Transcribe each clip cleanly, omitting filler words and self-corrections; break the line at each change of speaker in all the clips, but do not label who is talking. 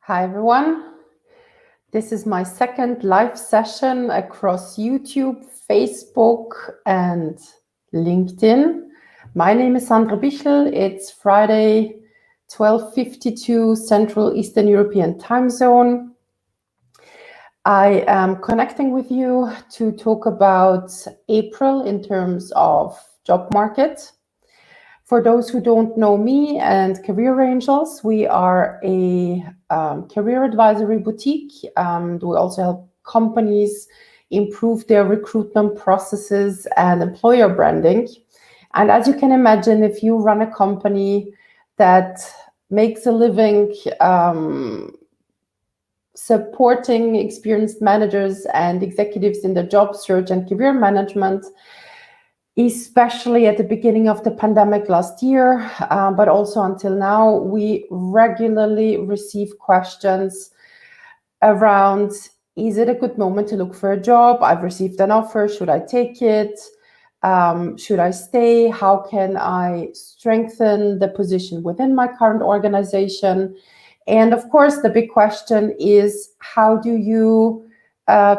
Hi everyone. This is my second live session across YouTube, Facebook and LinkedIn. My name is Sandra Bichel. It's Friday, 12:52 Central Eastern European time zone. I am connecting with you to talk about April in terms of job market. For those who don't know me and Career Angels, we are a career advisory boutique. We also help companies improve their recruitment processes and employer branding. And as you can imagine, if you run a company that makes a living supporting experienced managers and executives in their job search and career management, especially at the beginning of the pandemic last year, but also until now, we regularly receive questions around, is it a good moment to look for a job? I've received an offer, should I take it? Should I stay? How can I strengthen the position within my current organization? And of course, the big question is, how do you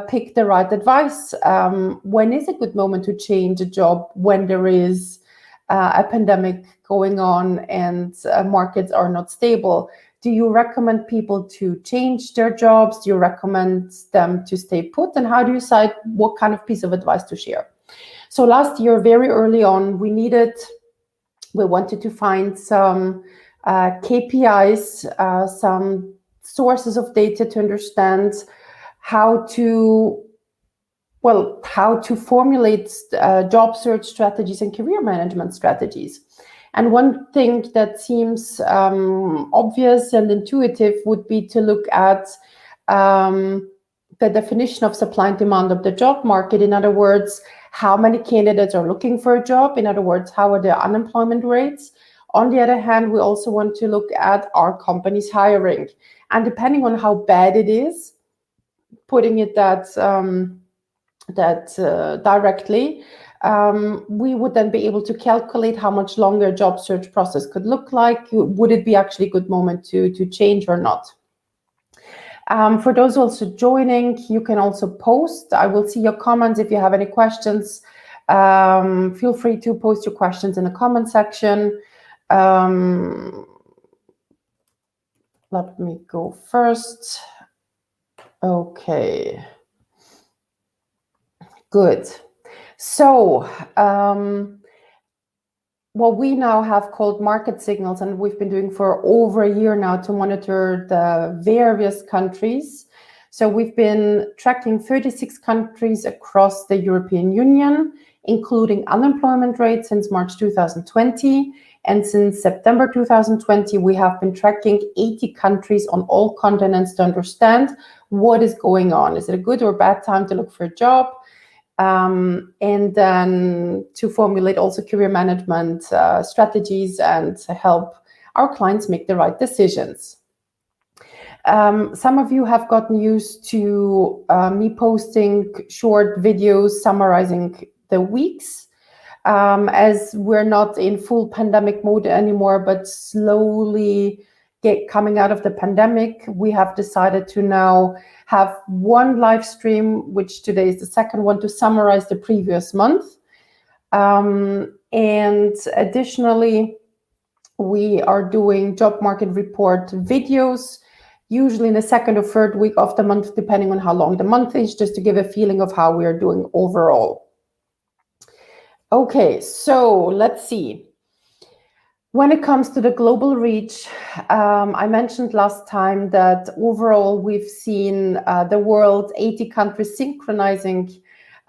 pick the right advice? When is a good moment to change a job when there is a pandemic going on and markets are not stable? Do you recommend people to change their jobs? Do you recommend them to stay put? And how do you decide what kind of piece of advice to share? So last year, very early on, we wanted to find some KPIs, some sources of data to understand how to formulate job search strategies and career management strategies. And one thing that seems obvious and intuitive would be to look at the definition of supply and demand of the job market. In other words, how many candidates are looking for a job? In other words, how are their unemployment rates? On the other hand, we also want to look at, are companies hiring? And depending on how bad it is, putting it that directly, we would then be able to calculate how much longer a job search process could look like. Would it be actually a good moment to change or not? For those also joining, you can also post. I will see your comments. If you have any questions, feel free to post your questions in the comment section. Let me go first. Okay. Good. So what we now have called market signals, and we've been doing for over a year now to monitor the various countries. So we've been tracking 36 countries across the European Union, including unemployment rates since March 2020. And since September 2020, we have been tracking 80 countries on all continents to understand what is going on. Is it a good or bad time to look for a job? And then to formulate also career management strategies and to help our clients make the right decisions. Some of you have gotten used to me posting short videos summarizing the weeks. As we're not in full pandemic mode anymore, but slowly coming out of the pandemic, we have decided to now have one live stream, which today is the second one, to summarize the previous month. And additionally, we are doing job market report videos, usually in the second or third week of the month, depending on how long the month is, just to give a feeling of how we are doing overall. Okay, so let's see. When it comes to the global reach, I mentioned last time that overall we've seen the world, 80 countries synchronizing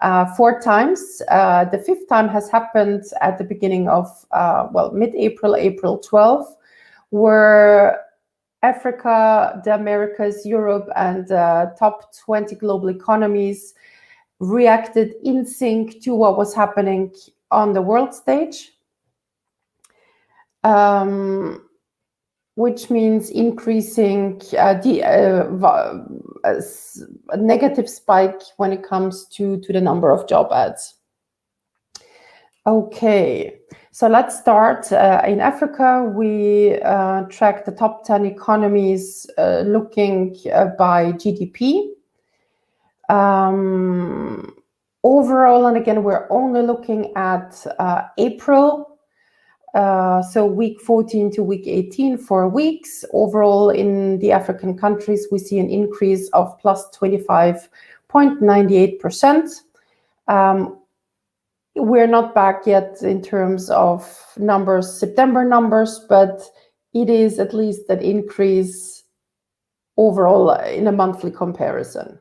4 times. The 5th time has happened at the beginning of, mid-April, April 12, where Africa, the Americas, Europe, and top 20 global economies reacted in sync to what was happening on the world stage. Which means increasing a negative spike when it comes to the number of job ads. Okay, So let's start in Africa. We track the top 10 economies looking by GDP. Overall, and again, we're only looking at April. So week 14 to week 18, 4 weeks. Overall, in the African countries, we see an increase of plus 25.98%. We're not back yet in terms of numbers, September numbers, but it is at least an increase overall in a monthly comparison.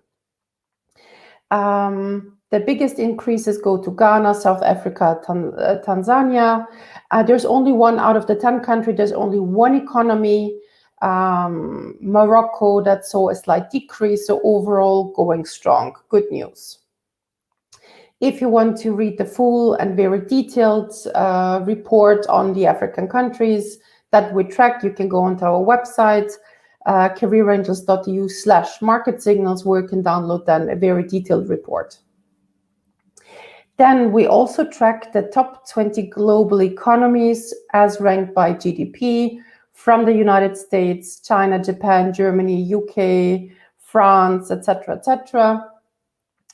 The biggest increases go to Ghana, South Africa, Tanzania. There's only one out of the 10 countries, there's only one economy, Morocco, that saw a slight decrease, so overall going strong. Good news. If you want to read the full and very detailed report on the African countries that we track, you can go onto our website, careerangels.eu/market signals, where you can download then a very detailed report. Then we also track the top 20 global economies as ranked by GDP from the United States, China, Japan, Germany, UK, France, etc., etc.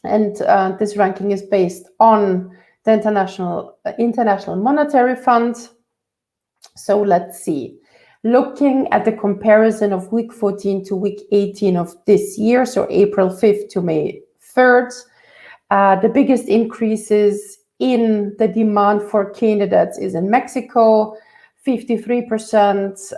And this ranking is based on the International Monetary Fund. So let's see. Looking at the comparison of week 14 to week 18 of this year, so April 5th to May 3rd, the biggest increases in the demand for candidates is in Mexico, 53%,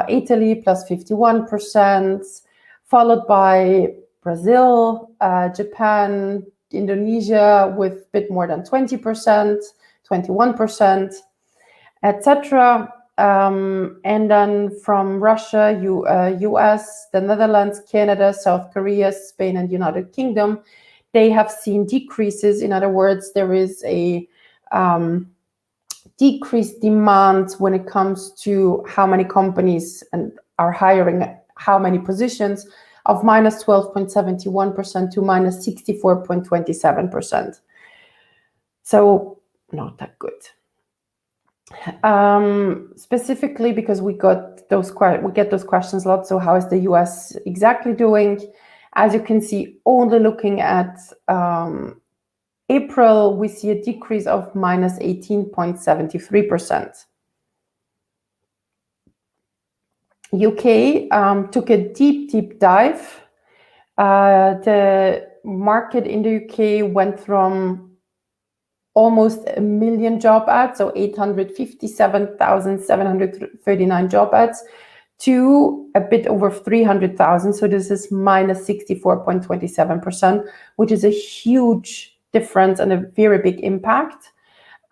Italy plus 51%, followed by Brazil, Japan, Indonesia with a bit more than 20%, 21%, etc. And then from Russia, US, the Netherlands, Canada, South Korea, Spain, and United Kingdom, they have seen decreases. In other words, there is a decreased demand when it comes to how many companies are hiring, how many positions, of minus 12.71% to minus 64.27%. So not that good. Specifically because we get those questions a lot. So how is the US exactly doing? As you can see, only looking at April, we see a decrease of minus 18.73%. UK took a deep dive. The market in the UK went from almost 1 million job ads, so 857,739 job ads, to a bit over 300,000. So this is minus 64.27%, which is a huge difference and a very big impact.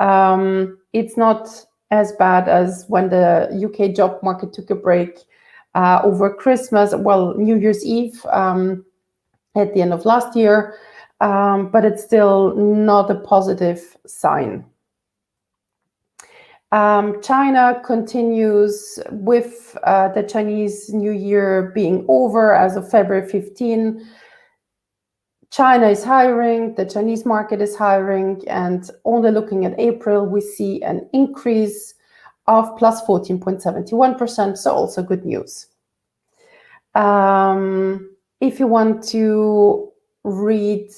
It's not as bad as when the UK job market took a break over Christmas, well, New Year's Eve at the end of last year, but it's still not a positive sign. China continues with the Chinese New Year being over as of February 15. China is hiring, the Chinese market is hiring, and only looking at April, we see an increase of plus 14.71%, so also good news. If you want to read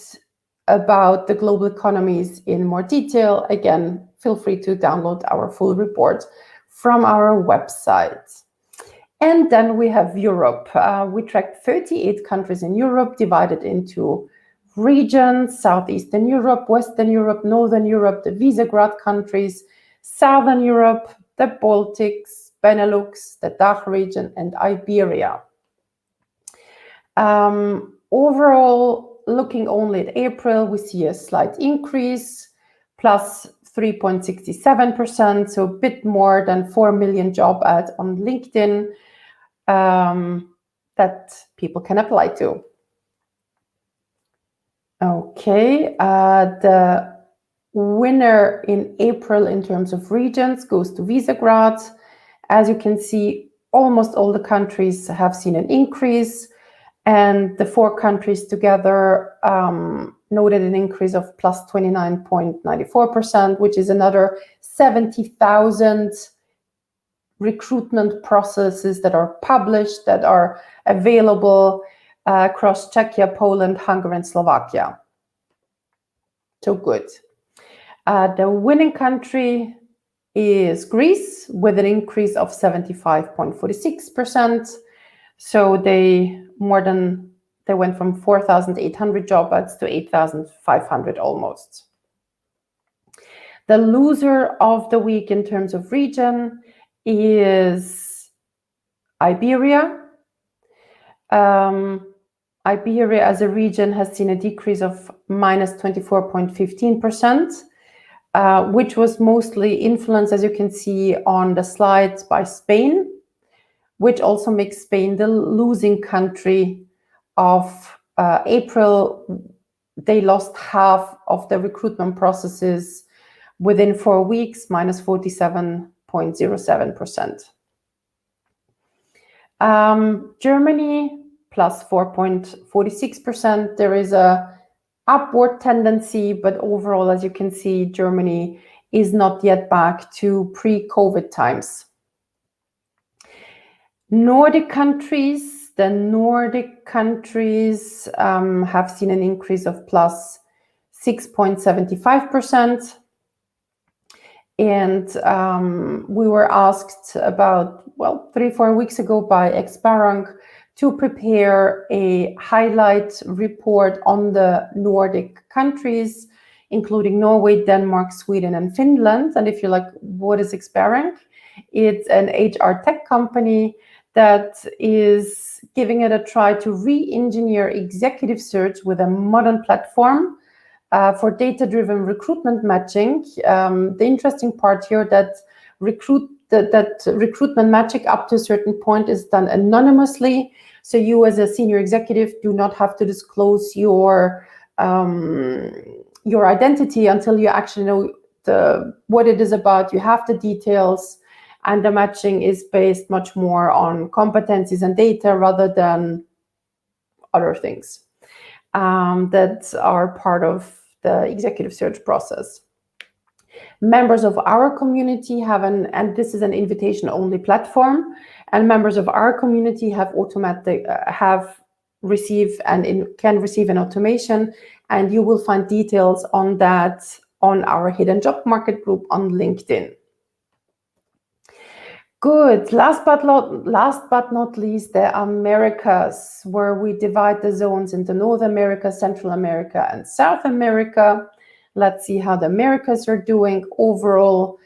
about the global economies in more detail, again, feel free to download our full report from our website. And then we have Europe. We tracked 38 countries in Europe, divided into regions: Southeastern Europe, Western Europe, Northern Europe, the Visegrad countries, Southern Europe, the Baltics, Benelux, the DACH region, and Iberia. Overall, looking only at April, we see a slight increase, plus 3.67%, so a bit more than 4 million job ads on LinkedIn that people can apply to. Okay, the winner in April in terms of regions goes to Visegrad. As you can see, almost all the countries have seen an increase, And the 4 countries together noted an increase of plus 29.94%, which is another 70,000 recruitment processes that are published, that are available across Czechia, Poland, Hungary, and Slovakia. So good. The winning country is Greece with an increase of 75.46%. So they went from 4,800 job ads to 8,500 almost. The loser of the week in terms of region is Iberia. Iberia as a region has seen a decrease of minus 24.15%, which was mostly influenced, as you can see on the slides, by Spain, which also makes Spain the losing country of April. They lost half of the recruitment processes within 4 weeks, minus 47.07%. Germany, plus 4.46%. There is a upward tendency, but overall, as you can see, Germany is not yet back to pre-COVID times. The Nordic countries have seen an increase of plus 6.75%. And we were asked about, 3-4 weeks ago by Exparang to prepare a highlight report on the Nordic countries, including Norway, Denmark, Sweden, and Finland. And if you're like, what is Exparang? It's an HR tech company that is giving it a try to re-engineer executive search with a modern platform for data-driven recruitment matching. The interesting part here that recruitment matching up to a certain point is done anonymously. So you as a senior executive do not have to disclose your identity until you actually know what it is about. You have the details, and the matching is based much more on competencies and data rather than other things that are part of the executive search process. Members of our community and this is an invitation-only platform, and members of our community can receive an automation, and you will find details on that on our Hidden Job Market group on LinkedIn. Good. Last but not least, the Americas, where we divide the zones into North America, Central America, and South America. Let's see how the Americas are doing. Overall,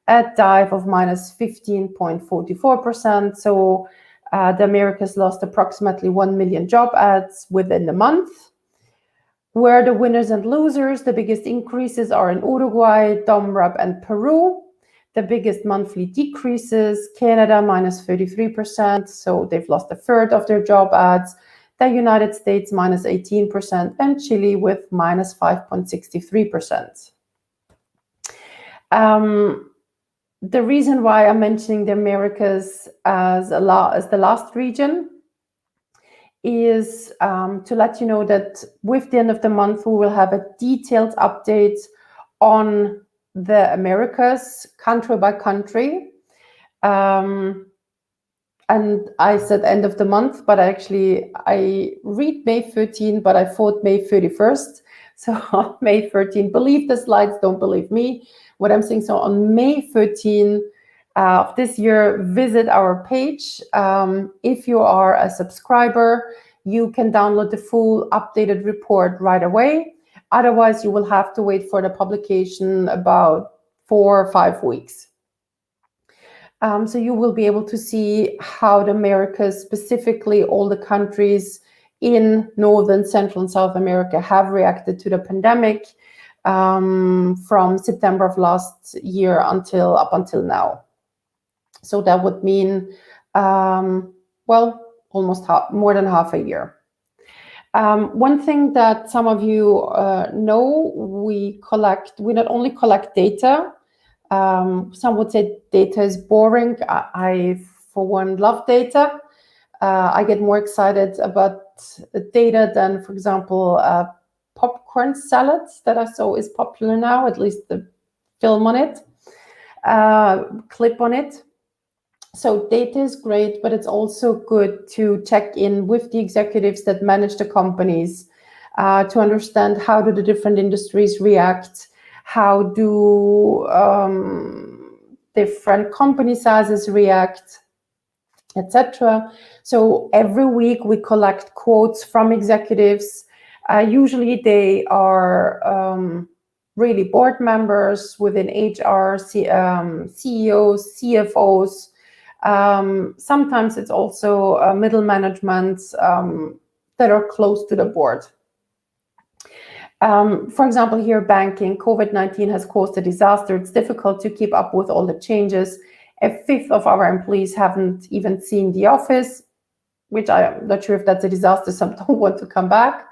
a dive of minus 15.44%. So the Americas lost approximately 1 million job ads within the month. Where the winners and losers, the biggest increases are in Uruguay, DOMRAP, and Peru. The biggest monthly decreases, Canada, minus 33%. So they've lost a third of their job ads. The United States, minus 18%, and Chile with minus 5.63%. The reason why I'm mentioning the Americas as the last region is to let you know that with the end of the month, we will have a detailed update on the Americas, country by country. And I said end of the month, but I read May 13, but I thought May 31st. So May 13, believe the slides, don't believe me. What I'm saying, so on May 13 of this year, visit our page. If you are a subscriber, you can download the full updated report right away. Otherwise, you will have to wait for the publication about 4 or 5 weeks. So you will be able to see how the Americas, specifically all the countries in Northern, Central, and South America have reacted to the pandemic from September of last year up until now. So that would mean, almost more than half a year. One thing that some of you know, we not only collect data. Some would say data is boring. I for one, love data. I get more excited about data than, for example, popcorn salads that I saw is popular now, at least the film on it, clip on it. So data is great, but it's also good to check in with the executives that manage the companies to understand how do the different industries react, how do different company sizes react, etc. So every week we collect quotes from executives. Usually they are really board members within HR, CEOs, CFOs. Sometimes it's also middle management that are close to the board. For example, here banking, COVID-19 has caused a disaster. It's difficult to keep up with all the changes. A fifth of our employees haven't even seen the office, which I'm not sure if that's a disaster. Some don't want to come back.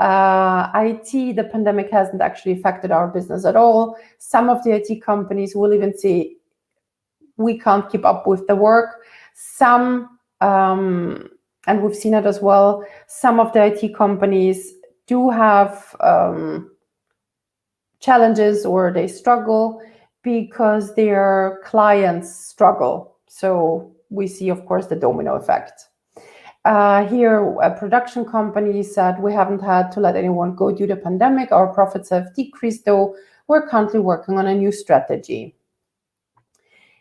IT, the pandemic hasn't actually affected our business at all. Some of the IT companies will even say, we can't keep up with the work. Some, and we've seen it as well, some of the IT companies do have challenges or they struggle because their clients struggle. So we see, of course, the domino effect. Here, a production company said, we haven't had to let anyone go due to the pandemic. Our profits have decreased, though we're currently working on a new strategy.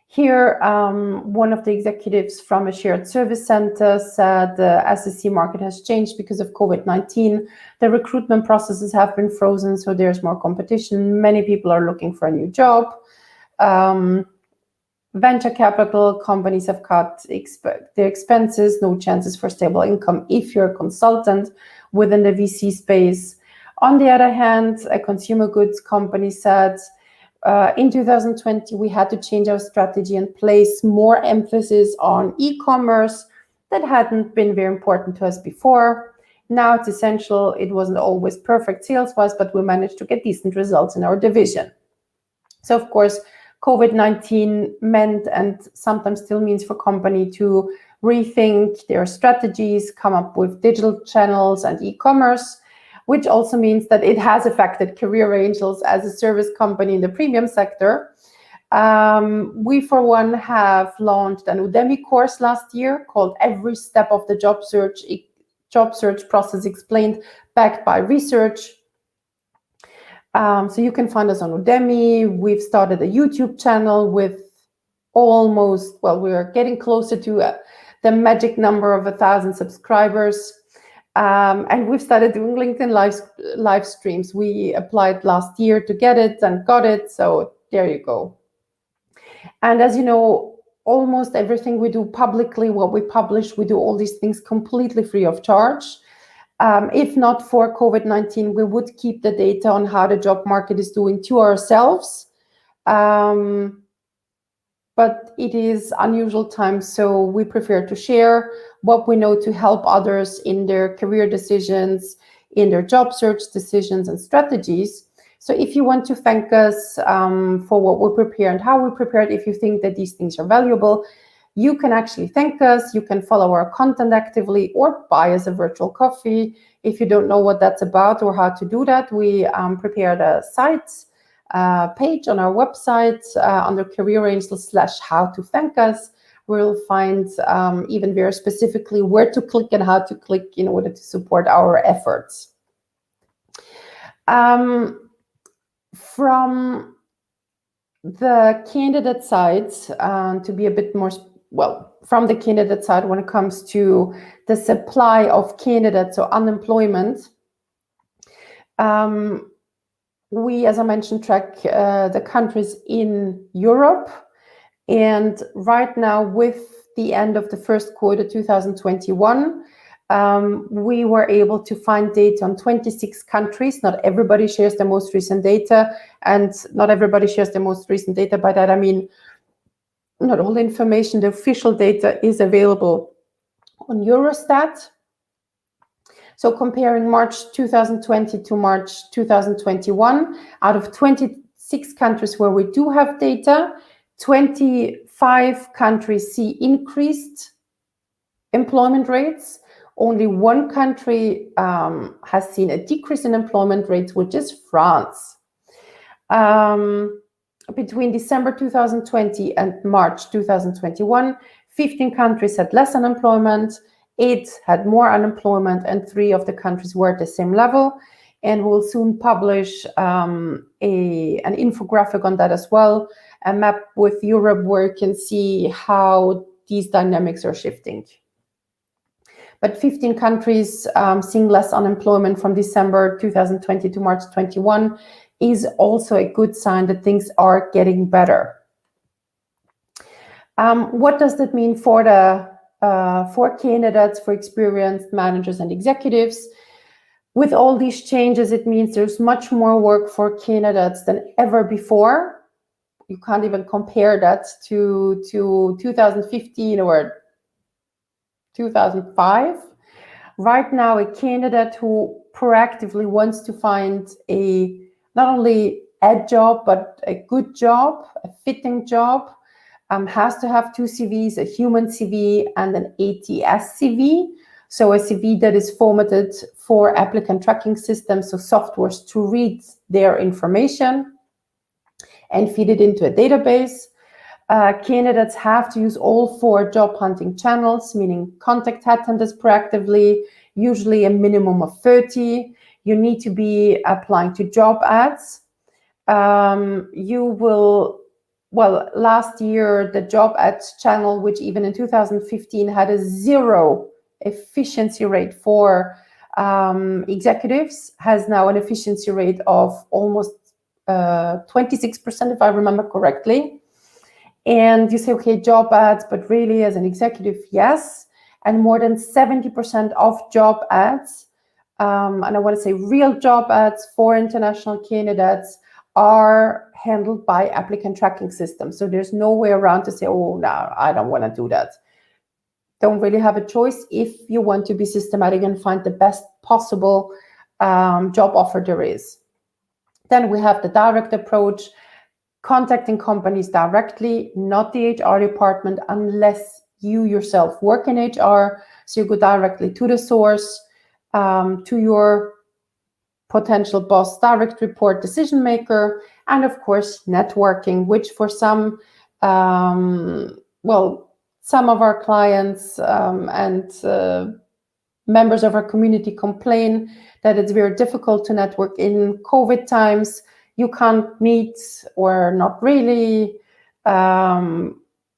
Here, one of the executives from a shared service center said the SSC market has changed because of COVID-19. The recruitment processes have been frozen, so there's more competition. Many people are looking for a new job. Venture capital companies have cut their expenses, no chances for stable income if you're a consultant within the VC space. On the other hand, a consumer goods company said, in 2020, we had to change our strategy and place more emphasis on e-commerce that hadn't been very important to us before. Now it's essential. It wasn't always perfect sales-wise, but we managed to get decent results in our division. So, of course, COVID-19 meant and sometimes still means for company to rethink their strategies, come up with digital channels and e-commerce, which also means that it has affected Career Angels as a service company in the premium sector. We, for one, have launched an Udemy course last year called Every Step of the Job Search Process Explained, backed by research. So you can find us on Udemy. We've started a YouTube channel with almost, well, we are getting closer to the magic number of 1,000 subscribers. And we've started doing LinkedIn live streams. We applied last year to get it and got it. So there you go. And as you know, almost everything we do publicly, what we publish, we do all these things completely free of charge. If not for COVID-19, we would keep the data on how the job market is doing to ourselves. But it is unusual times, so we prefer to share what we know to help others in their career decisions, in their job search decisions and strategies. So if you want to thank us for what we prepare and how we prepare it, if you think that these things are valuable, you can actually thank us. You can follow our content actively or buy us a virtual coffee. If you don't know what that's about or how to do that, we prepared a site page on our website under Career Angels /how to thank us. We'll find even very specifically where to click and how to click in order to support our efforts. From the candidate side, to be a bit more from the candidate side, when it comes to the supply of candidates or unemployment, we, as I mentioned, track the countries in Europe. And right now, with the end of the first quarter 2021, we were able to find data on 26 countries. Not everybody shares the most recent data, and not everybody shares the most recent data. By that, I mean, not all the information, the official data is available on Eurostat. So comparing March 2020 to March 2021, out of 26 countries where we do have data, 25 countries see increased employment rates, Only one country has seen a decrease in employment rates, which is France. Between December 2020 and March 2021, 15 countries had less unemployment, 8 had more unemployment, and 3 of the countries were at the same level. And we'll soon publish an infographic on that as well, a map with Europe where you can see how these dynamics are shifting. But 15 countries seeing less unemployment from December 2020 to March 21 is also a good sign that things are getting better. What does that mean for candidates, for experienced managers and executives? With all these changes, it means there's much more work for candidates than ever before. You can't even compare that to 2015 or 2005. Right now, a candidate who proactively wants to find not only a job, but a good job, a fitting job, has to have 2 CVs, a human CV and an ATS CV. So a CV that is formatted for applicant tracking systems, so softwares to read their information and feed it into a database. Candidates have to use all 4 job hunting channels, meaning contact headhunters proactively, usually a minimum of 30. You need to be applying to job ads. Last year, the job ads channel, which even in 2015 had a 0 efficiency rate for executives, has now an efficiency rate of almost 26%, if I remember correctly. And you say, okay, job ads, but really as an executive, yes. And more than 70% of job ads, and I want to say real job ads for international candidates, are handled by applicant tracking systems. So there's no way around to say, oh, no, I don't want to do that. Don't really have a choice if you want to be systematic and find the best possible job offer there is. Then we have the direct approach, contacting companies directly, not the HR department, unless you yourself work in HR. So you go directly to the source, to your potential boss, direct report, decision maker, and of course, networking, which for some of our clients and members of our community complain that it's very difficult to network in COVID times. You can't meet, or not really.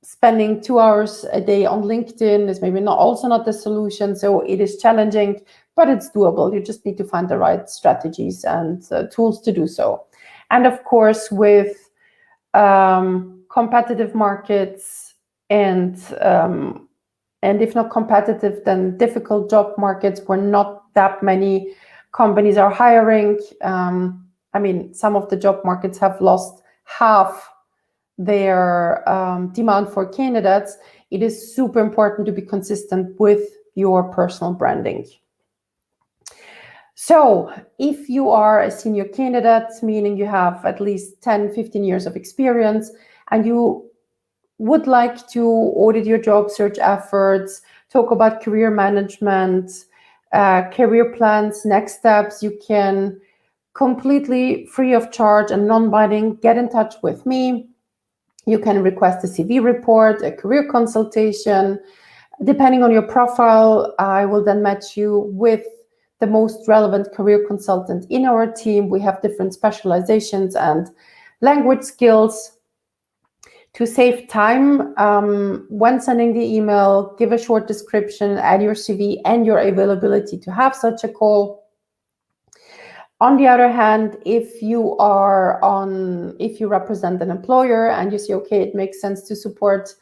Spending 2 hours a day on LinkedIn is maybe not the solution. So it is challenging, but it's doable. You just need to find the right strategies and tools to do so. And of course, with competitive markets and if not competitive, then difficult job markets where not that many companies are hiring. Some of the job markets have lost half their demand for candidates. It is super important to be consistent with your personal branding. So if you are a senior candidate, meaning you have at least 10, 15 years of experience, and you would like to audit your job search efforts, talk about career management, career plans, next steps, you can completely free of charge and non-binding get in touch with me. You can request a CV report, a career consultation. Depending on your profile, I will then match you with the most relevant career consultant in our team. We have different specializations and language skills. To save time, when sending the email, give a short description, add your CV and your availability to have such a call. On the other hand, if you represent an employer and you say, okay, it makes sense to support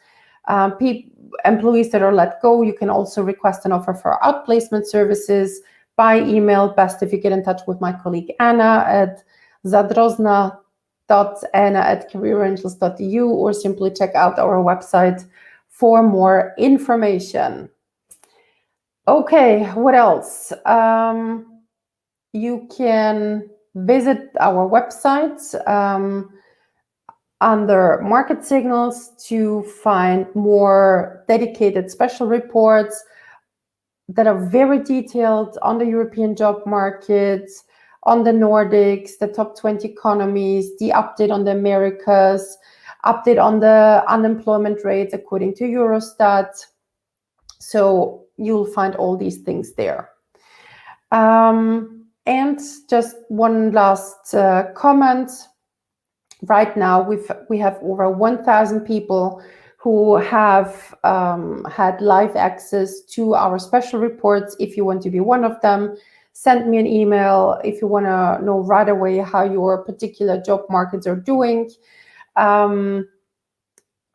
employees that are let go, you can also request an offer for outplacement services by email. Best if you get in touch with my colleague Anna at zadrozna.anna@careerangels.eu, or simply check out our website for more information. Okay, what else? You can visit our website under market signals to find more dedicated special reports, that are very detailed on the European job market, on the Nordics, the top 20 economies, the update on the Americas, update on the unemployment rates according to Eurostat. So you'll find all these things there. And just one last comment. Right now, we have over 1,000 people who have had live access to our special reports. If you want to be one of them, send me an email if you want to know right away how your particular job markets are doing.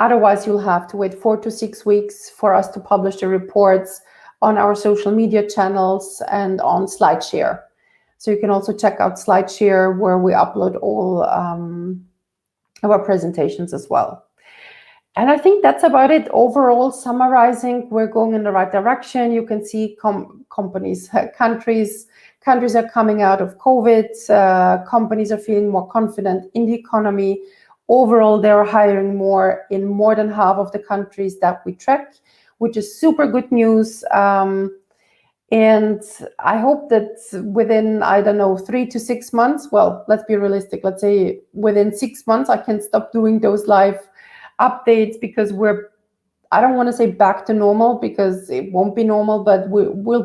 Otherwise, you'll have to wait 4 to 6 weeks for us to publish the reports on our social media channels and on SlideShare. So you can also check out SlideShare, where we upload all our presentations as well. And I think that's about it. Overall, summarizing, we're going in the right direction. You can see countries are coming out of COVID. Companies are feeling more confident in the economy. Overall, they're hiring more in more than half of the countries that we track, which is super good news. And I hope that within, 3 to 6 months, well, let's be realistic. Let's say within 6 months, I can stop doing those live updates, because I don't want to say back to normal, because it won't be normal, but we will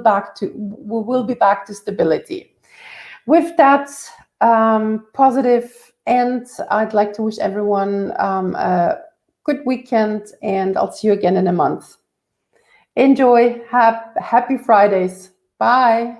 be back to stability. With that positive end, I'd like to wish everyone a good weekend, and I'll see you again in a month. Enjoy. Happy Fridays. Bye.